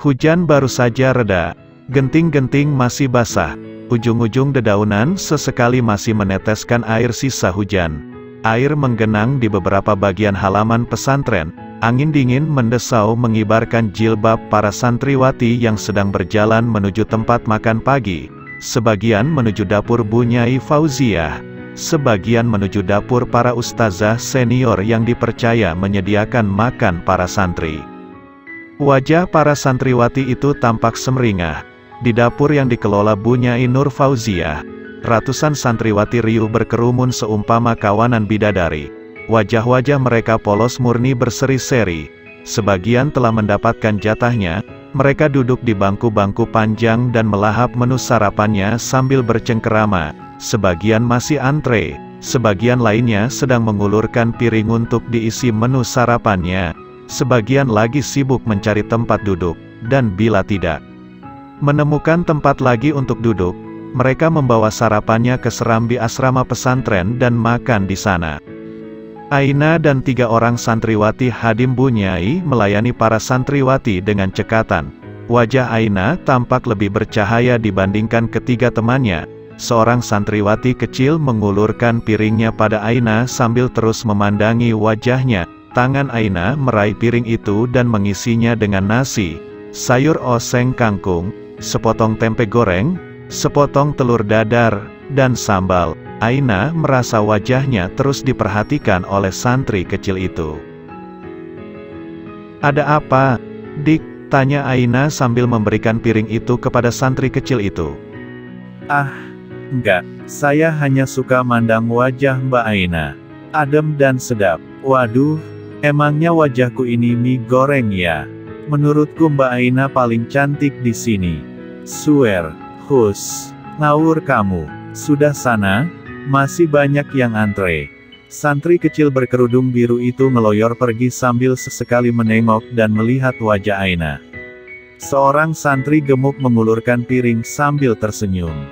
Hujan baru saja reda, genting-genting masih basah, ujung-ujung dedaunan sesekali masih meneteskan air sisa hujan. Air menggenang di beberapa bagian halaman pesantren, angin dingin mendesau mengibarkan jilbab para santriwati yang sedang berjalan menuju tempat makan pagi. Sebagian menuju dapur Bu Nyai Fauziah, sebagian menuju dapur para ustazah senior yang dipercaya menyediakan makan para santri. Wajah para santriwati itu tampak semeringah. Di dapur yang dikelola Bu Nyai Nur Fauziah, ratusan santriwati riuh berkerumun seumpama kawanan bidadari. Wajah-wajah mereka polos murni berseri-seri. Sebagian telah mendapatkan jatahnya, mereka duduk di bangku-bangku panjang dan melahap menu sarapannya sambil bercengkerama. Sebagian masih antre, sebagian lainnya sedang mengulurkan piring untuk diisi menu sarapannya. Sebagian lagi sibuk mencari tempat duduk, dan bila tidak menemukan tempat lagi untuk duduk, mereka membawa sarapannya ke serambi asrama pesantren dan makan di sana. Aina dan 3 orang santriwati hadim Bu Nyai melayani para santriwati dengan cekatan. Wajah Aina tampak lebih bercahaya dibandingkan ketiga temannya. Seorang santriwati kecil mengulurkan piringnya pada Aina sambil terus memandangi wajahnya. Tangan Aina meraih piring itu dan mengisinya dengan nasi, sayur oseng kangkung, sepotong tempe goreng, sepotong telur dadar, dan sambal. Aina merasa wajahnya terus diperhatikan oleh santri kecil itu. "Ada apa, Dik?" tanya Aina sambil memberikan piring itu kepada santri kecil itu. "Ah, enggak, saya hanya suka mandang wajah Mbak Aina. Adem dan sedap. Waduh, emangnya wajahku ini mie goreng ya? Menurutku Mbak Aina paling cantik di sini. Swear, hus, ngawur kamu. Sudah sana, masih banyak yang antre." Santri kecil berkerudung biru itu ngeloyor pergi sambil sesekali menengok dan melihat wajah Aina. Seorang santri gemuk mengulurkan piring sambil tersenyum.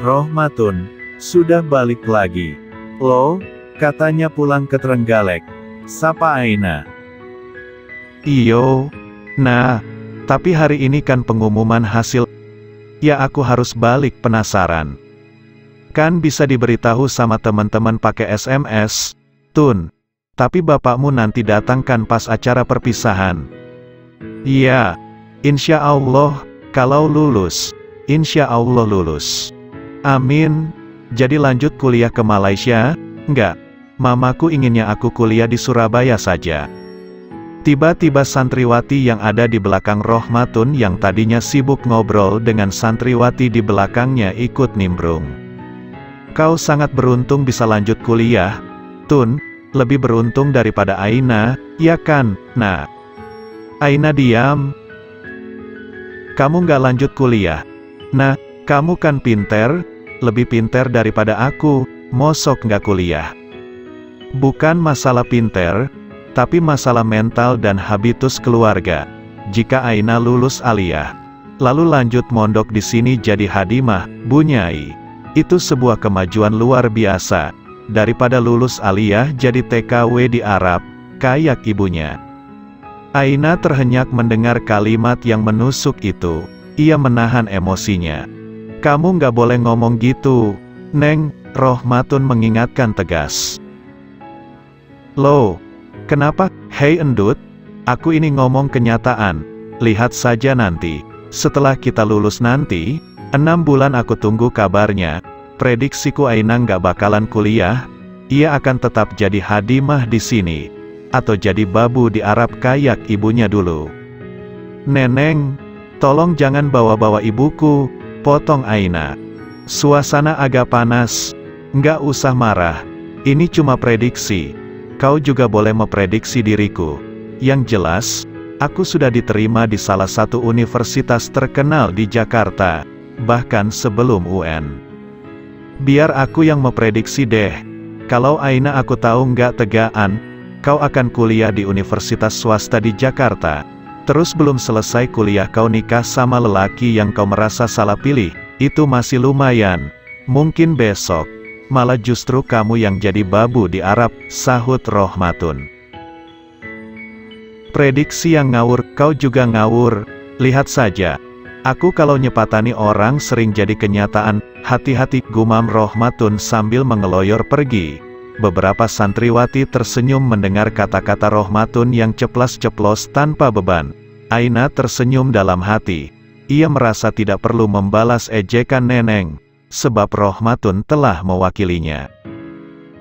Rohmatun, sudah balik lagi. Loh, katanya pulang ke Trenggalek. Sapa Aina. "Iyo, nah, tapi hari ini kan pengumuman hasil. Ya aku harus balik, penasaran. Kan bisa diberitahu sama teman-teman pakai SMS, Tun. Tapi bapakmu nanti datang kan pas acara perpisahan." "Iya, insya Allah, kalau lulus. Insya Allah lulus. Amin. Jadi lanjut kuliah ke Malaysia?" "Enggak, mamaku inginnya aku kuliah di Surabaya saja." Tiba-tiba santriwati yang ada di belakang Rohmatun yang tadinya sibuk ngobrol dengan santriwati di belakangnya ikut nimbrung. "Kau sangat beruntung bisa lanjut kuliah, Tun, lebih beruntung daripada Aina, ya kan, Nah?" Aina diam. "Kamu nggak lanjut kuliah? Nah, kamu kan pinter, lebih pinter daripada aku, mosok nggak kuliah?" Bukan masalah pinter, tapi masalah mental dan habitus keluarga. Jika Aina lulus aliyah, lalu lanjut mondok di sini jadi hadimah, Bu Nyai, itu sebuah kemajuan luar biasa, daripada lulus aliyah jadi TKW di Arab, kayak ibunya. Aina terhenyak mendengar kalimat yang menusuk itu. Ia menahan emosinya. "Kamu nggak boleh ngomong gitu, Neng," Rohmatun mengingatkan tegas. "Loh, kenapa? Hei endut, aku ini ngomong kenyataan. Lihat saja nanti, setelah kita lulus nanti, 6 bulan aku tunggu kabarnya. Prediksiku Aina nggak bakalan kuliah, ia akan tetap jadi hadimah di sini, atau jadi babu di Arab kayak ibunya dulu." "Neneng, tolong jangan bawa-bawa ibuku," potong Aina. Suasana agak panas. "Nggak usah marah, ini cuma prediksi. Kau juga boleh memprediksi diriku. Yang jelas, aku sudah diterima di salah satu universitas terkenal di Jakarta, bahkan sebelum UN. Biar aku yang memprediksi deh. Kalau Aina aku tahu nggak tegaan, kau akan kuliah di universitas swasta di Jakarta. Terus belum selesai kuliah kau nikah sama lelaki yang kau merasa salah pilih, itu masih lumayan. Mungkin besok, malah justru kamu yang jadi babu di Arab," sahut Rohmatun. Prediksi yang ngawur, kau juga ngawur. Lihat saja. Aku kalau nyepatani orang sering jadi kenyataan. Hati-hati, gumam Rohmatun sambil mengeloyor pergi. Beberapa santriwati tersenyum mendengar kata-kata Rohmatun yang ceplas-ceplos tanpa beban. Aina tersenyum dalam hati. Ia merasa tidak perlu membalas ejekan Neneng, sebab Rohmatun telah mewakilinya.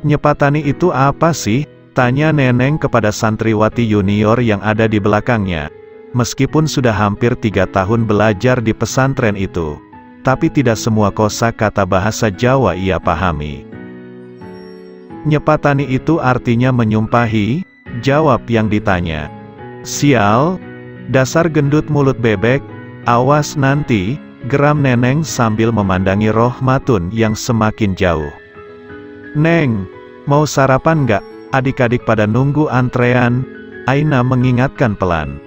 Nyepatani itu apa sih? Tanya Neneng kepada santriwati junior yang ada di belakangnya. Meskipun sudah hampir 3 tahun belajar di pesantren itu, tapi tidak semua kosakata bahasa Jawa ia pahami. Nyepatani itu artinya menyumpahi, jawab yang ditanya. Sial, dasar gendut mulut bebek, awas nanti, geram Neneng sambil memandangi Rohmatun yang semakin jauh. Neng, mau sarapan nggak? Adik-adik pada nunggu antrean. Aina mengingatkan pelan.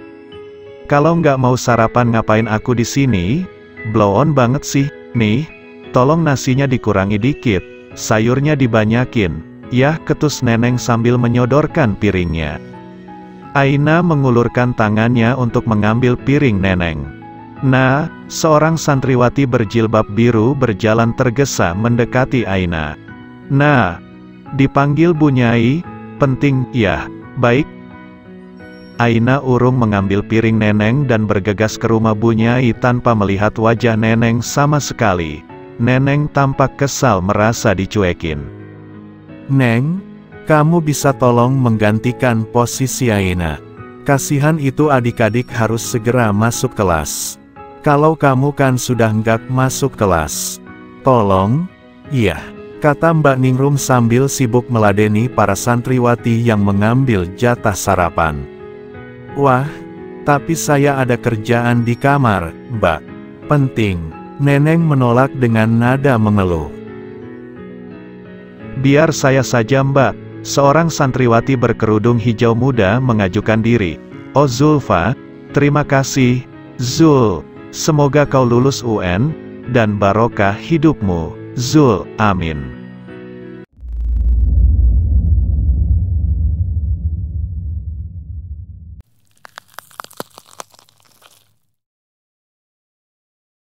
Kalau nggak mau sarapan ngapain aku di sini? Blow on banget sih. Nih, tolong nasinya dikurangi dikit, sayurnya dibanyakin. Yah, ketus Neneng sambil menyodorkan piringnya. Aina mengulurkan tangannya untuk mengambil piring Neneng. Nah, seorang santriwati berjilbab biru berjalan tergesa mendekati Aina. Nah, dipanggil Bu Nyai, penting, ya, baik. Aina urung mengambil piring Neneng dan bergegas ke rumah Bu Nyai tanpa melihat wajah Neneng sama sekali. Neneng tampak kesal merasa dicuekin. Neng, kamu bisa tolong menggantikan posisi Aina. Kasihan itu adik-adik harus segera masuk kelas. Kalau kamu kan sudah nggak masuk kelas. Tolong? Iya, kata Mbak Ningrum sambil sibuk meladeni para santriwati yang mengambil jatah sarapan. Wah, tapi saya ada kerjaan di kamar, Mbak. Penting. Neneng menolak dengan nada mengeluh. Biar saya saja Mbak. Seorang santriwati berkerudung hijau muda mengajukan diri. Oh Zulfa, terima kasih, Zul. Semoga kau lulus UN, dan barokah hidupmu, Zul, amin.